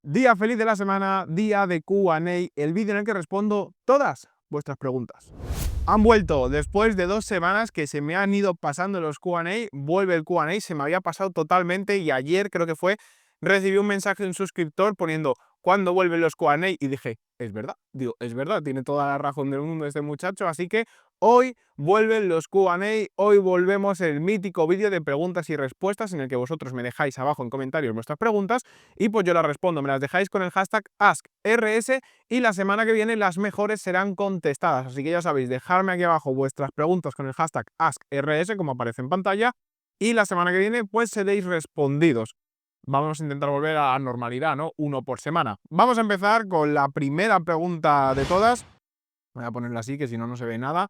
Día feliz de la semana, día de Q&A, el vídeo en el que respondo todas vuestras preguntas. Han vuelto después de 2 semanas que se me han ido pasando los Q&A, vuelve el Q&A, se me había pasado totalmente y ayer creo que fue, recibí un mensaje de un suscriptor poniendo ¿cuándo vuelven los Q&A? Y dije, es verdad, digo, es verdad, tiene toda la razón del mundo este muchacho, así que hoy vuelven los Q&A, hoy volvemos el mítico vídeo de preguntas y respuestas en el que vosotros me dejáis abajo en comentarios vuestras preguntas y pues yo las respondo, me las dejáis con el hashtag AskRS y la semana que viene las mejores serán contestadas, así que ya sabéis, dejarme aquí abajo vuestras preguntas con el hashtag AskRS como aparece en pantalla y la semana que viene pues seréis respondidos. Vamos a intentar volver a la normalidad, ¿no? Uno por semana. Vamos a empezar con la primera pregunta de todas. Voy a ponerla así, que si no, no se ve nada.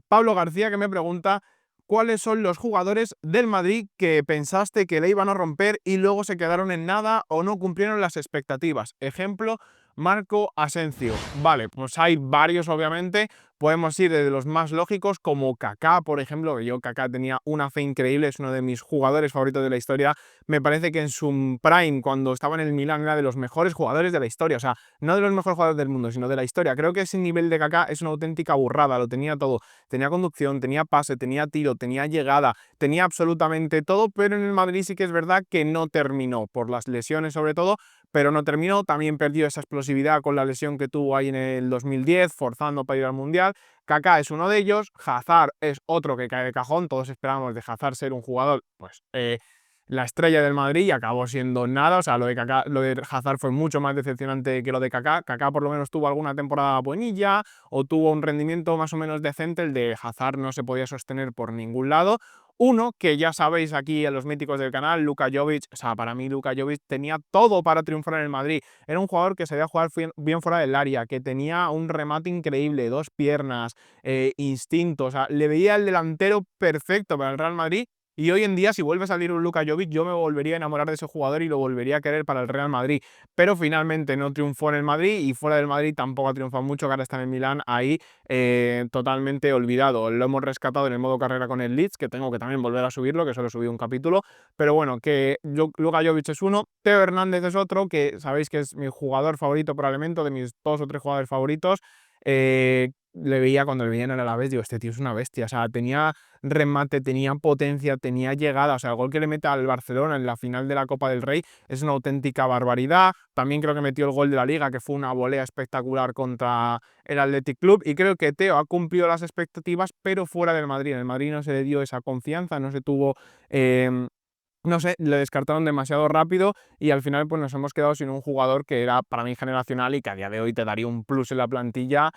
Pablo García, que me pregunta cuáles son los jugadores del Madrid que pensaste que le iban a romper y luego se quedaron en nada o no cumplieron las expectativas. Ejemplo, Marco Asensio. Vale, pues hay varios, obviamente. Podemos ir desde los más lógicos, como Kaká, por ejemplo, que yo Kaká tenía una fe increíble, es uno de mis jugadores favoritos de la historia. Me parece que en su prime, cuando estaba en el Milan, era de los mejores jugadores de la historia. O sea, no de los mejores jugadores del mundo, sino de la historia. Creo que ese nivel de Kaká es una auténtica burrada, lo tenía todo. Tenía conducción, tenía pase, tenía tiro, tenía llegada, tenía absolutamente todo, pero en el Madrid sí que es verdad que no terminó, por las lesiones sobre todo, pero no terminó. También perdió esa explosividad con la lesión que tuvo ahí en el 2010, forzando para ir al Mundial. Kaká es uno de ellos, Hazard es otro que cae de cajón, todos esperábamos de Hazard ser un jugador, pues, la estrella del Madrid y acabó siendo nada. O sea, lo de Kaká, lo de Hazard fue mucho más decepcionante que lo de Kaká. Kaká por lo menos tuvo alguna temporada buenilla o tuvo un rendimiento más o menos decente. El de Hazard no se podía sostener por ningún lado. Uno que ya sabéis aquí en los míticos del canal, Luka Jovic. O sea, para mí Luka Jovic tenía todo para triunfar en el Madrid. Era un jugador que sabía jugar bien fuera del área, que tenía un remate increíble, dos piernas, instinto. O sea, le veía el delantero perfecto para el Real Madrid. Y hoy en día, si vuelve a salir un Luka Jovic, yo me volvería a enamorar de ese jugador y lo volvería a querer para el Real Madrid. Pero finalmente no triunfó en el Madrid y fuera del Madrid tampoco ha triunfado mucho, que ahora está en el Milán ahí totalmente olvidado. Lo hemos rescatado en el modo carrera con el Leeds, que tengo que también volver a subirlo, que solo he subido un capítulo. Pero bueno, que Luka Jovic es uno, Teo Hernández es otro, que sabéis que es mi jugador favorito probablemente, de mis 2 o 3 jugadores favoritos. Le veía cuando le veía en el Alavés, digo, este tío es una bestia. O sea, tenía remate, tenía potencia, tenía llegada. O sea, el gol que le mete al Barcelona en la final de la Copa del Rey es una auténtica barbaridad. También creo que metió el gol de la Liga, que fue una volea espectacular contra el Athletic Club. Y creo que Teo ha cumplido las expectativas, pero fuera del Madrid. En el Madrid no se le dio esa confianza, no se tuvo... no sé, le descartaron demasiado rápido y al final pues nos hemos quedado sin un jugador que era para mí generacional y que a día de hoy te daría un plus en la plantilla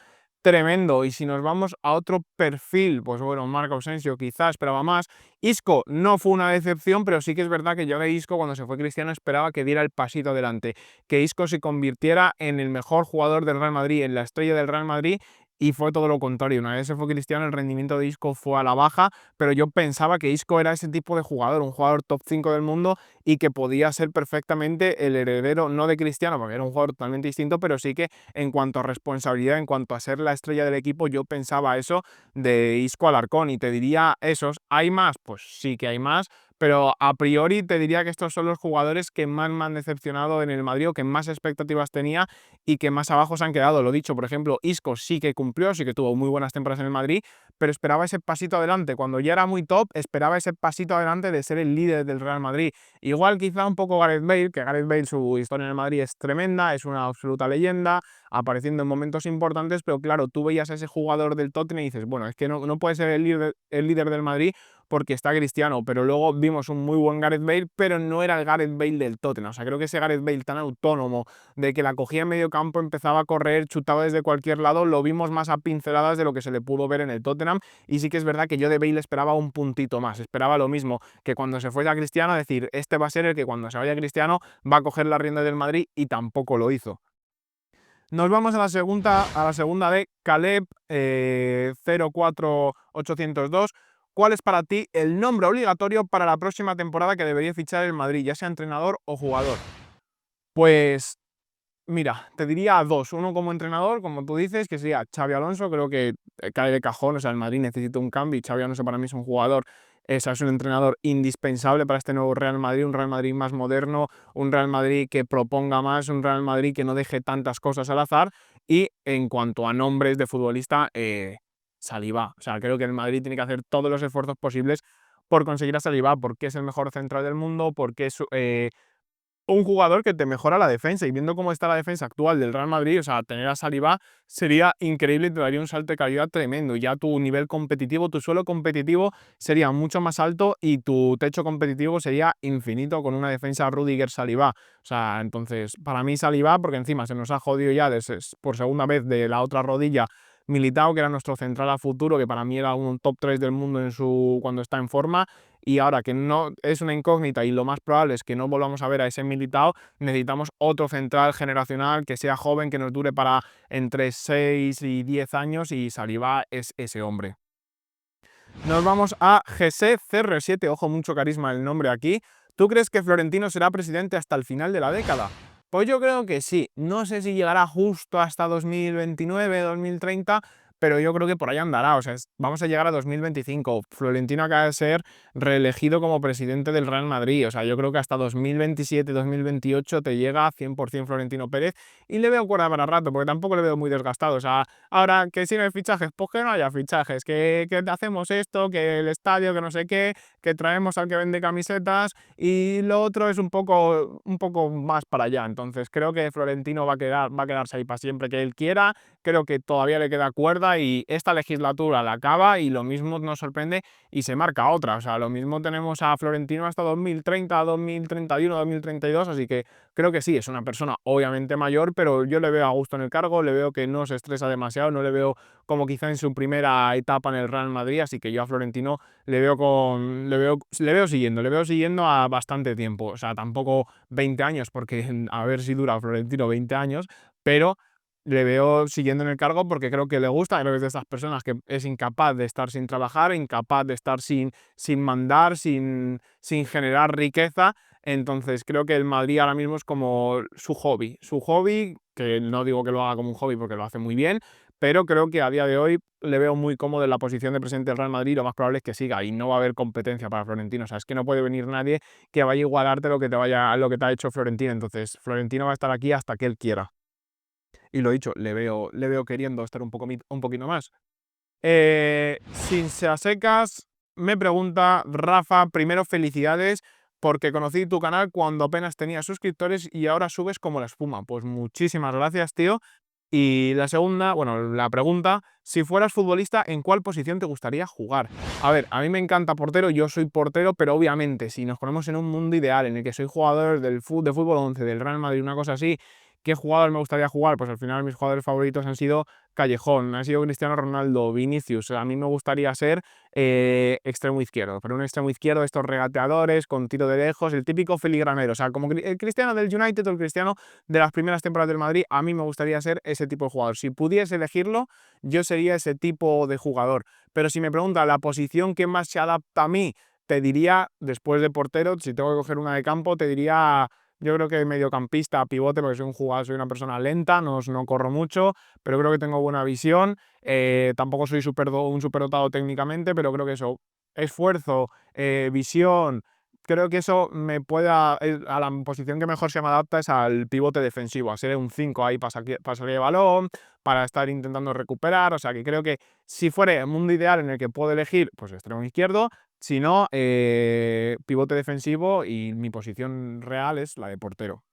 tremendo. Y si nos vamos a otro perfil, pues bueno, Marco Asensio quizás esperaba más. Isco no fue una decepción, pero sí que es verdad que yo de Isco cuando se fue Cristiano esperaba que diera el pasito adelante, que Isco se convirtiera en el mejor jugador del Real Madrid, en la estrella del Real Madrid. Y fue todo lo contrario. Una vez se fue Cristiano, el rendimiento de Isco fue a la baja, pero yo pensaba que Isco era ese tipo de jugador, un jugador top 5 del mundo y que podía ser perfectamente el heredero, no de Cristiano, porque era un jugador totalmente distinto, pero sí que en cuanto a responsabilidad, en cuanto a ser la estrella del equipo, yo pensaba eso de Isco Alarcón y te diría esos. ¿Hay más? Pues sí que hay más, pero a priori te diría que estos son los jugadores que más me han decepcionado en el Madrid o que más expectativas tenía y que más abajo se han quedado. Lo dicho, por ejemplo, Isco sí que cumplió, sí que tuvo muy buenas temporadas en el Madrid, pero esperaba ese pasito adelante. Cuando ya era muy top, esperaba ese pasito adelante de ser el líder del Real Madrid. Igual quizá un poco Gareth Bale, que Gareth Bale su historia en el Madrid es tremenda, es una absoluta leyenda, apareciendo en momentos importantes, pero claro, tú veías a ese jugador del Tottenham y dices, bueno, es que no puede ser el líder del Madrid porque está Cristiano, pero luego vimos un muy buen Gareth Bale, pero no era el Gareth Bale del Tottenham. O sea, creo que ese Gareth Bale tan autónomo, de que la cogía en medio campo, empezaba a correr, chutaba desde cualquier lado, lo vimos más a pinceladas de lo que se le pudo ver en el Tottenham. Y sí que es verdad que yo de Bale esperaba un puntito más, esperaba lo mismo, que cuando se fuese a Cristiano, decir, este va a ser el que cuando se vaya Cristiano va a coger la rienda del Madrid, y tampoco lo hizo. Nos vamos a la segunda de Caleb 04802. ¿Cuál es para ti el nombre obligatorio para la próxima temporada que debería fichar el Madrid, ya sea entrenador o jugador? Pues mira, te diría dos. Uno como entrenador, como tú dices, que sería Xabi Alonso. Creo que cae de cajón. O sea, el Madrid necesita un cambio y Xabi Alonso para mí es un jugador es un entrenador indispensable para este nuevo Real Madrid, un Real Madrid más moderno, un Real Madrid que proponga más, un Real Madrid que no deje tantas cosas al azar. Y en cuanto a nombres de futbolista, Saliba. O sea, creo que el Madrid tiene que hacer todos los esfuerzos posibles por conseguir a Saliba, porque es el mejor central del mundo, porque es un jugador que te mejora la defensa. Y viendo cómo está la defensa actual del Real Madrid, o sea, tener a Saliba sería increíble y te daría un salto de calidad tremendo. Ya tu nivel competitivo, tu suelo competitivo sería mucho más alto y tu techo competitivo sería infinito con una defensa Rudiger-Saliba. O sea, entonces, para mí Saliba, porque encima se nos ha jodido ya por segunda vez de la otra rodilla Militao, que era nuestro central a futuro, que para mí era un top 3 del mundo cuando está en forma, y ahora que no es una incógnita y lo más probable es que no volvamos a ver a ese Militao, necesitamos otro central generacional que sea joven, que nos dure para entre 6 y 10 años, y Saliba es ese hombre. Nos vamos a GC CR7, ojo, mucho carisma el nombre aquí. ¿Tú crees que Florentino será presidente hasta el final de la década? Pues yo creo que sí. No sé si llegará justo hasta 2029, 2030, pero yo creo que por ahí andará. O sea, vamos a llegar a 2025. Florentino acaba de ser reelegido como presidente del Real Madrid. O sea, yo creo que hasta 2027, 2028 te llega 100% Florentino Pérez, y le veo cuerda para rato, porque tampoco le veo muy desgastado. O sea, ahora que si no hay fichajes, pues que no haya fichajes, que hacemos esto, que el estadio, que no sé qué, que traemos al que vende camisetas, y lo otro es un poco más para allá. Entonces creo que Florentino va a quedarse ahí para siempre que él quiera. Creo que todavía le queda cuerda y esta legislatura la acaba, y lo mismo nos sorprende y se marca otra. O sea, lo mismo tenemos a Florentino hasta 2030, 2031, 2032, así que creo que sí, es una persona obviamente mayor, pero yo le veo a gusto en el cargo, le veo que no se estresa demasiado, no le veo como quizá en su primera etapa en el Real Madrid, así que yo a Florentino le veo siguiendo a bastante tiempo. O sea, tampoco 20 años, porque a ver si dura Florentino 20 años, pero le veo siguiendo en el cargo porque creo que le gusta, creo que es de esas personas que es incapaz de estar sin trabajar, incapaz de estar sin mandar, sin generar riqueza. Entonces creo que el Madrid ahora mismo es como su hobby, que no digo que lo haga como un hobby porque lo hace muy bien, pero creo que a día de hoy le veo muy cómodo en la posición de presidente del Real Madrid, y lo más probable es que siga, y no va a haber competencia para Florentino. O sea, es que no puede venir nadie que vaya a igualarte lo que te ha hecho Florentino. Entonces, Florentino va a estar aquí hasta que él quiera. Y lo dicho, le veo queriendo estar un poquito más. Sin seas secas, me pregunta Rafa, primero felicidades porque conocí tu canal cuando apenas tenía suscriptores y ahora subes como la espuma. Pues muchísimas gracias, tío. Y la segunda, bueno, la pregunta, si fueras futbolista, ¿en cuál posición te gustaría jugar? A ver, a mí me encanta portero, yo soy portero, pero obviamente si nos ponemos en un mundo ideal en el que soy jugador de fútbol 11, del Real Madrid, una cosa así, ¿qué jugador me gustaría jugar? Pues al final mis jugadores favoritos han sido Callejón, ha sido Cristiano Ronaldo, Vinicius. A mí me gustaría ser extremo izquierdo, pero un extremo izquierdo, estos regateadores con tiro de lejos, el típico filigranero. O sea, como el Cristiano del United o el Cristiano de las primeras temporadas del Madrid, a mí me gustaría ser ese tipo de jugador. Si pudiese elegirlo, yo sería ese tipo de jugador. Pero si me pregunta la posición que más se adapta a mí, te diría, después de portero, si tengo que coger una de campo, te diría, yo creo que mediocampista, pivote, porque soy un jugador, soy una persona lenta, no corro mucho, pero creo que tengo buena visión. Tampoco soy un superdotado técnicamente, pero creo que eso, esfuerzo, visión, creo que eso me pueda, a la posición que mejor se me adapta es al pivote defensivo, a ser un 5 ahí para salir de balón, para estar intentando recuperar. O sea, que creo que si fuera el mundo ideal en el que puedo elegir, pues extremo izquierdo. Si no, pivote defensivo, y mi posición real es la de portero.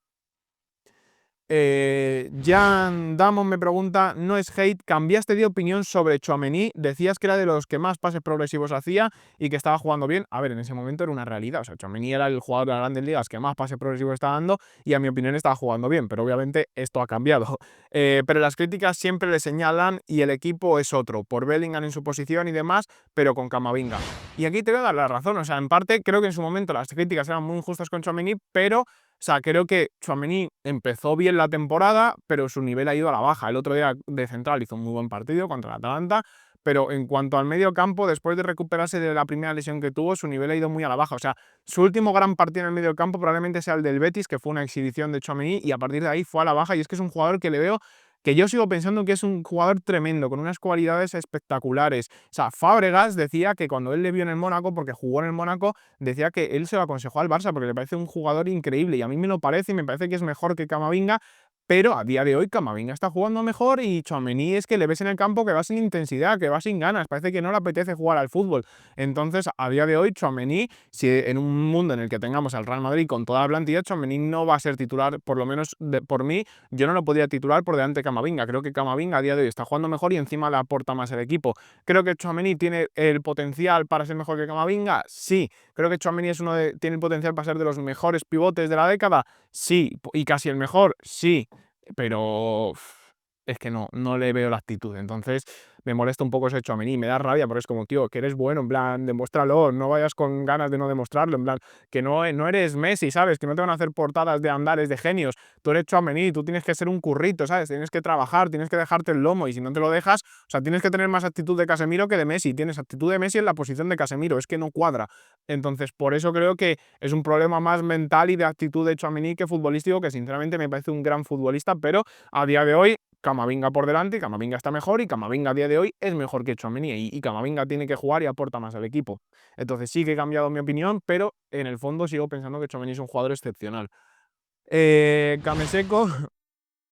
Jan Damon me pregunta, no es hate, cambiaste de opinión sobre Tchouaméni, decías que era de los que más pases progresivos hacía y que estaba jugando bien. A ver, en ese momento era una realidad. O sea, Tchouaméni era el jugador de las grandes ligas que más pases progresivos estaba dando, y a mi opinión estaba jugando bien, pero obviamente esto ha cambiado. Pero las críticas siempre le señalan y el equipo es otro, por Bellingham en su posición y demás, pero con Camavinga. Y aquí te voy a dar la razón. O sea, en parte creo que en su momento las críticas eran muy injustas con Tchouaméni, pero o sea, creo que Tchouaméni empezó bien la temporada, pero su nivel ha ido a la baja. El otro día de central hizo un muy buen partido contra el Atalanta, pero en cuanto al medio campo, después de recuperarse de la primera lesión que tuvo, su nivel ha ido muy a la baja. O sea, su último gran partido en el medio campo probablemente sea el del Betis, que fue una exhibición de Tchouaméni, y a partir de ahí fue a la baja, y es que es un jugador que le veo que yo sigo pensando que es un jugador tremendo, con unas cualidades espectaculares. O sea, Fábregas decía que cuando él le vio en el Mónaco, porque jugó en el Mónaco, decía que él se lo aconsejó al Barça porque le parece un jugador increíble, y a mí me lo parece, y me parece que es mejor que Camavinga, pero a día de hoy Camavinga está jugando mejor y Tchouaméni es que le ves en el campo que va sin intensidad, que va sin ganas, parece que no le apetece jugar al fútbol. Entonces, a día de hoy Tchouaméni, si en un mundo en el que tengamos al Real Madrid con toda la plantilla, Tchouaméni no va a ser titular, por lo menos por mí, yo no lo podría titular por delante de Camavinga. Creo que Camavinga a día de hoy está jugando mejor y encima le aporta más al equipo. Creo que Tchouaméni tiene el potencial para ser mejor que Camavinga, sí. Creo que Tchouaméni tiene el potencial para ser de los mejores pivotes de la década, sí. Y casi el mejor, sí. Pero es que no le veo la actitud. Entonces me molesta un poco ese Tchouaméni, me da rabia porque es como, tío, que eres bueno, en plan, demuéstralo, no vayas con ganas de no demostrarlo, en plan, que no eres Messi, ¿sabes? Que no te van a hacer portadas de andares de genios. Tú eres Tchouaméni, tú tienes que ser un currito, ¿sabes? Tienes que trabajar, tienes que dejarte el lomo, y si no te lo dejas, o sea, tienes que tener más actitud de Casemiro que de Messi. Tienes actitud de Messi en la posición de Casemiro, es que no cuadra. Entonces, por eso creo que es un problema más mental y de actitud de Tchouaméni que futbolístico, que sinceramente me parece un gran futbolista, pero a día de hoy Camavinga por delante, Camavinga está mejor, y Camavinga a día de hoy es mejor que Tchouaméni, y Camavinga tiene que jugar y aporta más al equipo. Entonces sí que he cambiado mi opinión, pero en el fondo sigo pensando que Tchouaméni es un jugador excepcional. Cameseco,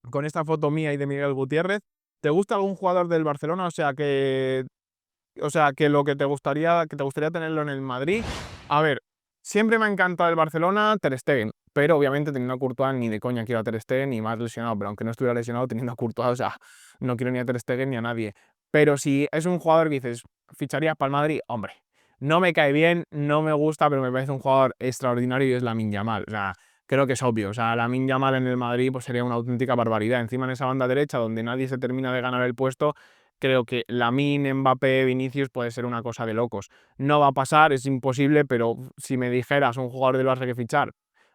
con esta foto mía y de Miguel Gutiérrez, ¿te gusta algún jugador del Barcelona? O sea, que lo que te gustaría tenerlo en el Madrid. A ver, siempre me ha encantado el Barcelona, Ter Stegen, pero obviamente teniendo a Courtois ni de coña quiero a Ter Stegen, ni más lesionado, pero aunque no estuviera lesionado teniendo a Courtois, o sea, no quiero ni a Ter Stegen ni a nadie. Pero si es un jugador que dices, ficharías para el Madrid, hombre, no me cae bien, no me gusta, pero me parece un jugador extraordinario y es Lamine Yamal. O sea, creo que es obvio. O sea, Lamine Yamal en el Madrid pues sería una auténtica barbaridad. Encima en esa banda derecha donde nadie se termina de ganar el puesto, creo que Lamine, Mbappé, Vinicius puede ser una cosa de locos. No va a pasar, es imposible, pero si me dijeras un jugador del Barça que fichar,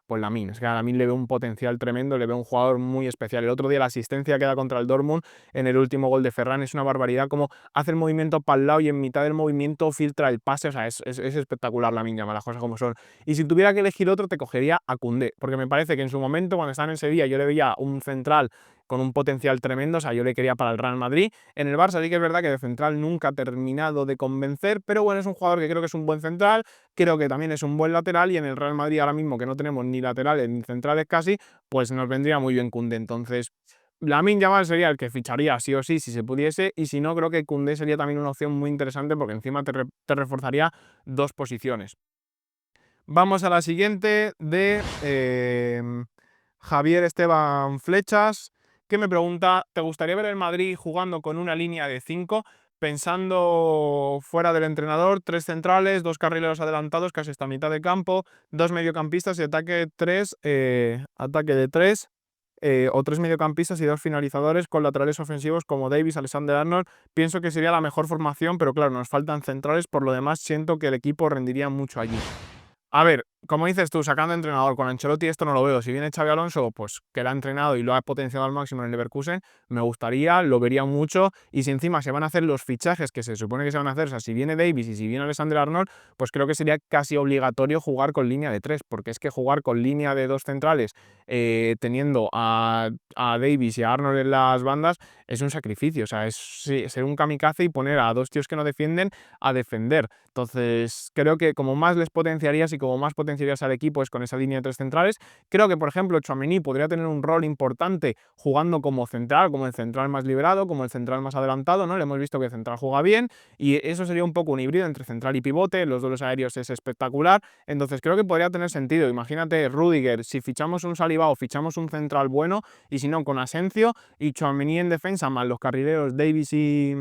pues Lamine. Es que a Lamine le veo un potencial tremendo, le veo un jugador muy especial. El otro día la asistencia que da contra el Dortmund en el último gol de Ferran es una barbaridad, como hace el movimiento para el lado y en mitad del movimiento filtra el pase. O sea, es espectacular Lamine Yamal, las cosas como son. Y si tuviera que elegir otro, te cogería a Koundé, porque me parece que en su momento, cuando estaba en Sevilla, yo le veía un central con un potencial tremendo, o sea, yo le quería para el Real Madrid. En el Barça sí que es verdad que de central nunca ha terminado de convencer, pero bueno, es un jugador que creo que es un buen central, creo que también es un buen lateral, y en el Real Madrid ahora mismo que no tenemos ni laterales ni centrales casi, pues nos vendría muy bien Koundé. Entonces, Lamine Yamal sería el que ficharía sí o sí si se pudiese, y si no, creo que Koundé sería también una opción muy interesante porque encima te reforzaría dos posiciones. Vamos a la siguiente de Javier Esteban Flechas, que me pregunta, ¿te gustaría ver el Madrid jugando con una línea de 5, pensando fuera del entrenador, 3 centrales, 2 carrileros adelantados, casi hasta mitad de campo, 2 mediocampistas y ataque de 3, o 3 mediocampistas y 2 finalizadores con laterales ofensivos como Davis, Alexander-Arnold? Pienso que sería la mejor formación, pero claro, nos faltan centrales, por lo demás siento que el equipo rendiría mucho allí. A ver, como dices tú, sacando entrenador, con Ancelotti esto no lo veo. Si viene Xabi Alonso, pues que lo ha entrenado y lo ha potenciado al máximo en el Leverkusen, me gustaría, lo vería mucho. Y si encima se van a hacer los fichajes que se supone que se van a hacer, o sea, si viene Davis y si viene Alexander-Arnold, pues creo que sería casi obligatorio jugar con línea de 3, porque es que jugar con línea de 2 centrales, teniendo a Davis y a Arnold en las bandas, es un sacrificio. O sea, es ser un kamikaze y poner a 2 tíos que no defienden a defender. Entonces, creo que como más les potenciarías y como más potenciarías al equipo es con esa línea de 3 centrales. Creo que, por ejemplo, Tchouaméni podría tener un rol importante jugando como central, como el central más liberado, como el central más adelantado, ¿no? Le hemos visto que el central juega bien, y eso sería un poco un híbrido entre central y pivote. Los duelos aéreos es espectacular. Entonces, creo que podría tener sentido. Imagínate, Rüdiger, si fichamos un Saliba o fichamos un central bueno, y si no, con Asensio y Tchouaméni en defensa, más los carrileros Davis y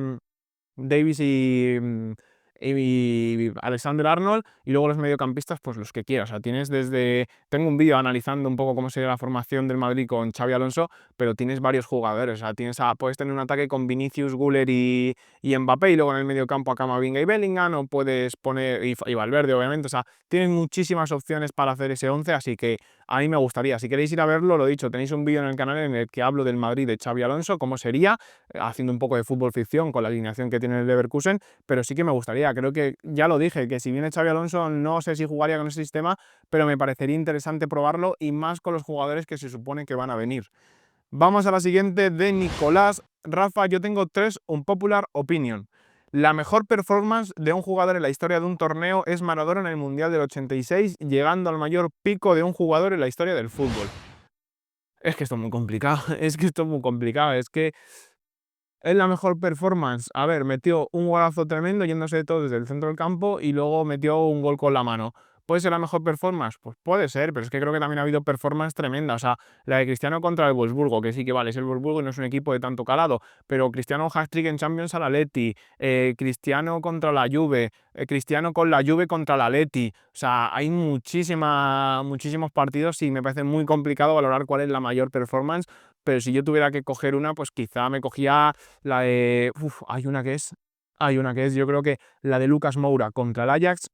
Alexander Arnold, y luego los mediocampistas, pues los que quieras. O sea, tengo un vídeo analizando un poco cómo sería la formación del Madrid con Xabi Alonso, pero tienes varios jugadores. O sea, puedes tener un ataque con Vinicius, Güler y Mbappé, y luego en el mediocampo a Camavinga y Bellingham, o puedes poner, y Valverde, obviamente. O sea, tienes muchísimas opciones para hacer ese 11, así que a mí me gustaría. Si queréis ir a verlo, lo dicho, tenéis un vídeo en el canal en el que hablo del Madrid de Xabi Alonso, cómo sería, haciendo un poco de fútbol ficción con la alineación que tiene el Leverkusen, pero sí que me gustaría. Creo que ya lo dije, que si viene Xabi Alonso no sé si jugaría con ese sistema, pero me parecería interesante probarlo, y más con los jugadores que se supone que van a venir. Vamos a la siguiente de Nicolás. Rafa, yo tengo 3 unpopular opinion. La mejor performance de un jugador en la historia de un torneo es Maradona en el Mundial del 86, llegando al mayor pico de un jugador en la historia del fútbol. Es que esto es muy complicado, es que esto es muy complicado, es que es la mejor performance. A ver, metió un golazo tremendo yéndose de todo desde el centro del campo y luego metió un gol con la mano. ¿Puede ser la mejor performance? Pues puede ser, pero es que creo que también ha habido performance tremenda. O sea, la de Cristiano contra el Wolfsburgo, que sí que vale, es el Wolfsburgo y no es un equipo de tanto calado, pero Cristiano hat-trick en Champions al Atleti, Cristiano contra la Juve, Cristiano con la Juve contra el Atleti. O sea, hay muchísimos partidos y me parece muy complicado valorar cuál es la mayor performance, pero si yo tuviera que coger una, pues quizá me cogía la de. Hay una que es. Hay una que es, yo creo que la de Lucas Moura contra el Ajax.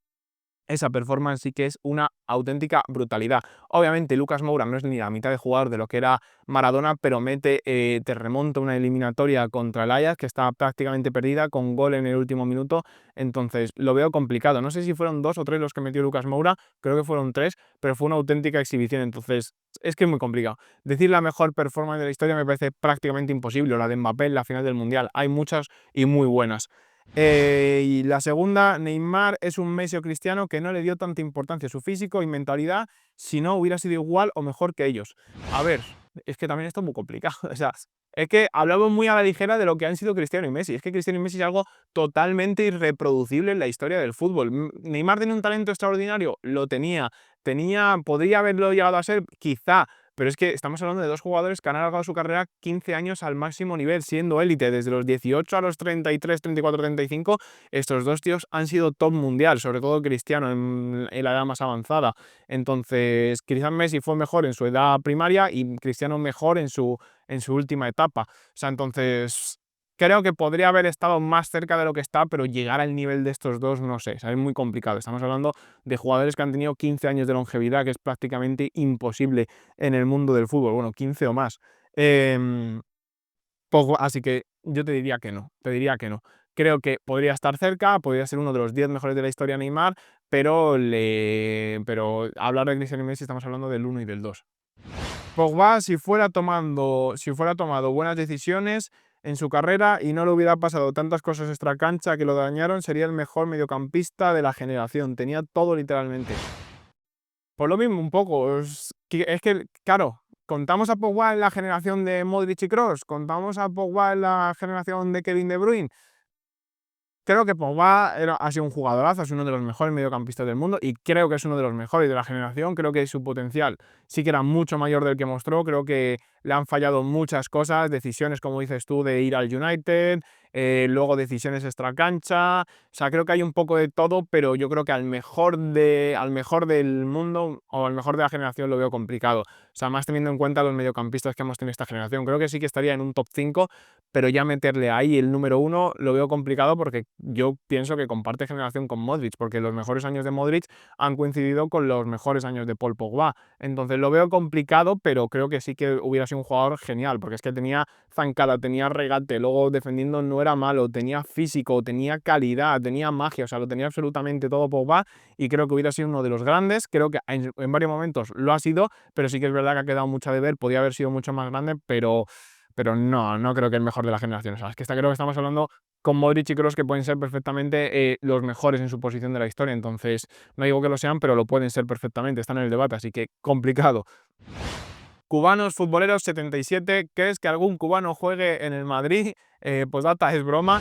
Esa performance sí que es una auténtica brutalidad. Obviamente Lucas Moura no es ni la mitad de jugador de lo que era Maradona, pero te remonta una eliminatoria contra el Ajax que estaba prácticamente perdida con gol en el último minuto, entonces lo veo complicado. No sé si fueron 2 o 3 los que metió Lucas Moura, creo que fueron 3, pero fue una auténtica exhibición, entonces es que es muy complicado. Decir la mejor performance de la historia me parece prácticamente imposible, o la de Mbappé en la final del Mundial. Hay muchas y muy buenas. Y la segunda, Neymar es un Messi o Cristiano que no le dio tanta importancia a su físico y mentalidad, si no hubiera sido igual o mejor que ellos. A ver, es que también esto es muy complicado. O sea, es que hablamos muy a la ligera de lo que han sido Cristiano y Messi. Es que Cristiano y Messi es algo totalmente irreproducible en la historia del fútbol. Neymar tiene un talento extraordinario, lo tenía. Podría haberlo llegado a ser, quizá, pero es que estamos hablando de 2 jugadores que han alargado su carrera 15 años al máximo nivel, siendo élite desde los 18 a los 33, 34, 35. Estos 2 tíos han sido top mundial, sobre todo Cristiano en la edad más avanzada. Entonces, quizás Messi fue mejor en su edad primaria y Cristiano mejor en su última etapa. O sea, entonces, creo que podría haber estado más cerca de lo que está, pero llegar al nivel de estos dos, no sé, es muy complicado. Estamos hablando de jugadores que han tenido 15 años de longevidad, que es prácticamente imposible en el mundo del fútbol, bueno, 15 o más. Así que yo te diría que no, te diría que no. Creo que podría estar cerca, podría ser uno de los 10 mejores de la historia Neymar, pero hablar de Cristiano y Messi estamos hablando del uno y del 2. Pogba, si fuera tomado buenas decisiones en su carrera y no le hubiera pasado tantas cosas extracancha que lo dañaron, sería el mejor mediocampista de la generación. Tenía todo literalmente. Por lo mismo, un poco. Es que, claro, contamos a Pogba en la generación de Modric y Kroos, contamos a Pogba en la generación de Kevin De Bruyne. Creo que Pogba ha sido un jugadorazo, es uno de los mejores mediocampistas del mundo y creo que es uno de los mejores de la generación. Creo que su potencial sí que era mucho mayor del que mostró. Creo que le han fallado muchas cosas, decisiones, como dices tú, de ir al United, luego decisiones extracancha. O sea, creo que hay un poco de todo, pero yo creo que al mejor del mundo o al mejor de la generación lo veo complicado. O sea, más teniendo en cuenta los mediocampistas que hemos tenido esta generación. Creo que sí que estaría en un top 5, pero ya meterle ahí el número 1 lo veo complicado porque yo pienso que comparte generación con Modric, porque los mejores años de Modric han coincidido con los mejores años de Paul Pogba. Entonces lo veo complicado, pero creo que sí que hubiera sido un jugador genial, porque es que tenía zancada, tenía regate, luego defendiendo no era malo, tenía físico, tenía calidad, tenía magia, o sea, lo tenía absolutamente todo Pogba y creo que hubiera sido uno de los grandes. Creo que en varios momentos lo ha sido, pero sí que es verdad que ha quedado mucho de ver, podía haber sido mucho más grande, pero no creo que el mejor de la generación. O sea, es que creo que estamos hablando con Modric y Kroos que pueden ser perfectamente los mejores en su posición de la historia. Entonces, no digo que lo sean, pero lo pueden ser perfectamente. Están en el debate, así que complicado. Cubanos futboleros 77, ¿crees que algún cubano juegue en el Madrid? Pues data, es broma,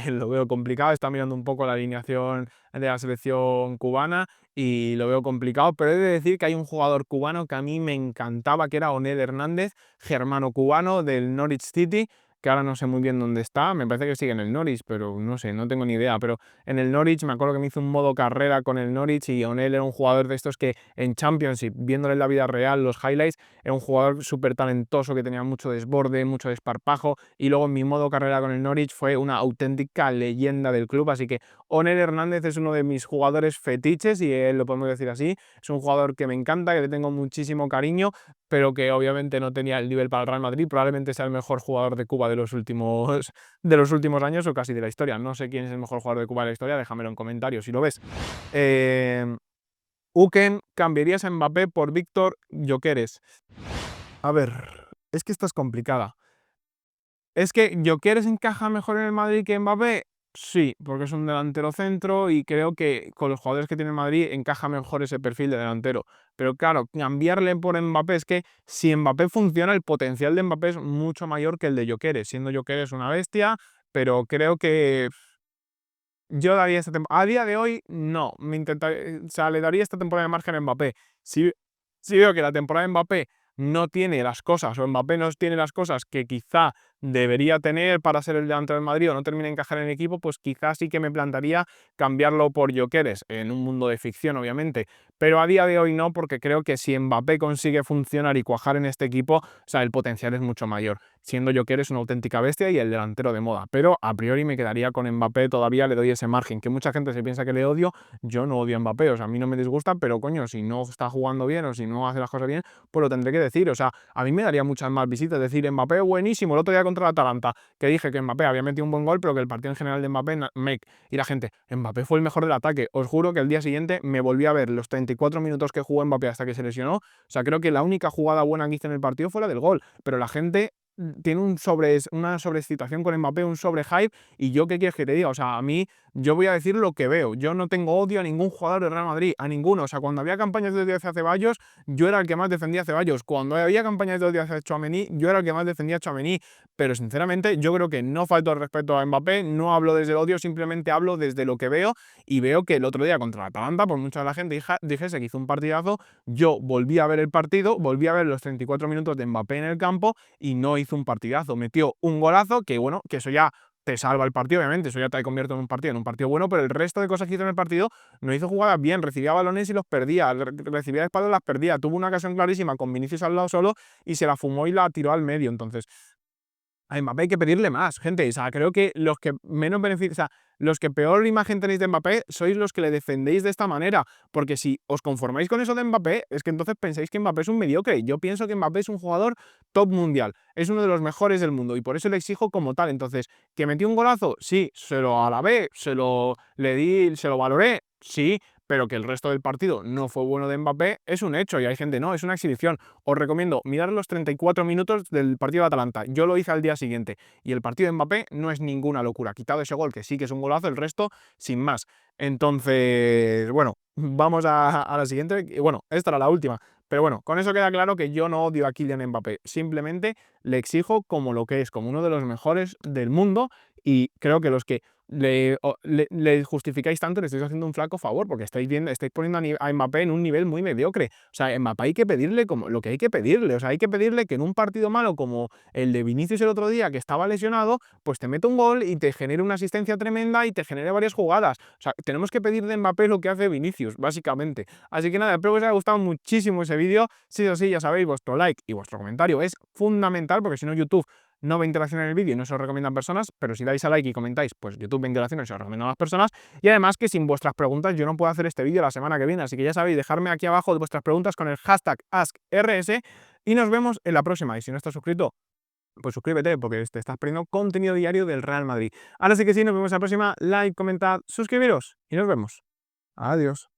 lo veo complicado, está mirando un poco la alineación de la selección cubana y lo veo complicado, pero he de decir que hay un jugador cubano que a mí me encantaba, que era Onel Hernández, germano cubano del Norwich City, que ahora no sé muy bien dónde está, me parece que sigue en el Norwich, pero no sé, no tengo ni idea, pero en el Norwich me acuerdo que me hizo un modo carrera con el Norwich y Onel era un jugador de estos que en Championship, viéndole en la vida real los highlights, era un jugador súper talentoso que tenía mucho desborde, mucho desparpajo y luego en mi modo carrera con el Norwich fue una auténtica leyenda del club, así que Onel Hernández es uno de mis jugadores fetiches y lo podemos decir así, es un jugador que me encanta, que le tengo muchísimo cariño, pero que obviamente no tenía el nivel para el Real Madrid, probablemente sea el mejor jugador de Cuba de los últimos años o casi de la historia. No sé quién es el mejor jugador de Cuba de la historia, déjamelo en comentarios si lo ves. Uken, ¿cambiarías a Mbappé por Víctor Gyökeres? A ver, Es que esta es complicada. ¿Es que Gyökeres encaja mejor en el Madrid que Mbappé? Sí, porque es un delantero centro y creo que con los jugadores que tiene el Madrid encaja mejor ese perfil de delantero. Pero claro, cambiarle por Mbappé es que si Mbappé funciona, el potencial de Mbappé es mucho mayor que el de Gyökeres, siendo Gyökeres una bestia, pero creo que yo daría esta temporada. A día de hoy, no. O sea, le daría esta temporada de margen a Mbappé. Si, si veo que la temporada de Mbappé no tiene las cosas, o Mbappé no tiene las cosas que quizá debería tener para ser el delantero del Madrid o no termina de encajar en el equipo, pues quizás sí que me plantaría cambiarlo por Gyökeres, en un mundo de ficción, obviamente. Pero a día de hoy no, porque creo que si Mbappé consigue funcionar y cuajar en este equipo, o sea, el potencial es mucho mayor. Siendo Gyökeres una auténtica bestia y el delantero de moda. Pero a priori me quedaría con Mbappé, todavía le doy ese margen. Que mucha gente se piensa que le odio, yo no odio a Mbappé, o sea, a mí no me disgusta, pero coño, si no está jugando bien o si no hace las cosas bien, pues lo tendré que decir. O sea, a mí me daría muchas más visitas decir Mbappé buenísimo, el otro día contra el Atalanta, que dije que Mbappé había metido un buen gol, pero que el partido en general de Mbappé, y la gente, Mbappé fue el mejor del ataque. Os juro que el día siguiente me volví a ver los 34 minutos que jugó Mbappé hasta que se lesionó. O sea, creo que la única jugada buena que hizo en el partido fue la del gol, pero la gente tiene una sobreexcitación con Mbappé, un sobrehype, y yo qué quieres que te diga, o sea, a mí, yo voy a decir lo que veo, yo no tengo odio a ningún jugador de Real Madrid, a ninguno, o sea, cuando había campañas de odio hacia Ceballos, yo era el que más defendía a Ceballos, cuando había campañas de odio hacia Tchouaméni, yo era el que más defendía a Tchouaméni, pero sinceramente yo creo que no falto al respeto a Mbappé, no hablo desde el odio, simplemente hablo desde lo que veo, y veo que el otro día contra la Atalanta, por mucha de la gente dijese que hizo un partidazo, yo volví a ver el partido, volví a ver los 34 minutos de Mbappé en el campo, y no hizo un partidazo, metió un golazo que bueno, que eso ya te salva el partido, obviamente, eso ya te convierte en un partido bueno, pero el resto de cosas que hizo en el partido no hizo jugadas bien, recibía balones y los perdía, recibía espaldas y las perdía, tuvo una ocasión clarísima con Vinicius al lado solo y se la fumó y la tiró al medio, entonces a Mbappé hay que pedirle más, gente. O sea, creo que los que menos beneficios, o sea, los que peor imagen tenéis de Mbappé sois los que le defendéis de esta manera. Porque si os conformáis con eso de Mbappé, es que entonces pensáis que Mbappé es un mediocre. Yo pienso que Mbappé es un jugador top mundial. Es uno de los mejores del mundo y por eso le exijo como tal. Entonces, ¿que metió un golazo? Sí, se lo alabé, se lo valoré, sí, pero que el resto del partido no fue bueno de Mbappé es un hecho y hay gente, no, es una exhibición. Os recomiendo mirar los 34 minutos del partido de Atalanta. Yo lo hice al día siguiente y el partido de Mbappé no es ninguna locura. Quitado ese gol, que sí que es un golazo, el resto sin más. Entonces, bueno, vamos a la siguiente. Y bueno, esta era la última. Pero bueno, con eso queda claro que yo no odio a Kylian Mbappé. Simplemente le exijo como lo que es, como uno de los mejores del mundo. Y creo que los que le justificáis tanto, le estáis haciendo un flaco favor, porque estáis poniendo a Mbappé en un nivel muy mediocre. O sea, a Mbappé hay que pedirle como lo que hay que pedirle. O sea, hay que pedirle que en un partido malo como el de Vinicius el otro día, que estaba lesionado, pues te meta un gol y te genere una asistencia tremenda y te genere varias jugadas. O sea, tenemos que pedir de Mbappé lo que hace Vinicius, básicamente. Así que nada, espero que os haya gustado muchísimo ese vídeo. Si es así, ya sabéis, vuestro like y vuestro comentario es fundamental, porque si no, YouTube no ve interacción en el vídeo y no se lo recomiendan personas, pero si dais a like y comentáis, pues YouTube ve interacción y se lo recomienda a las personas. Y además que sin vuestras preguntas yo no puedo hacer este vídeo la semana que viene, así que ya sabéis, dejarme aquí abajo vuestras preguntas con el hashtag AskRS y nos vemos en la próxima. Y si no estás suscrito, pues suscríbete porque te estás perdiendo contenido diario del Real Madrid. Ahora sí que sí, nos vemos en la próxima. Like, comentad, suscribiros y nos vemos. Adiós.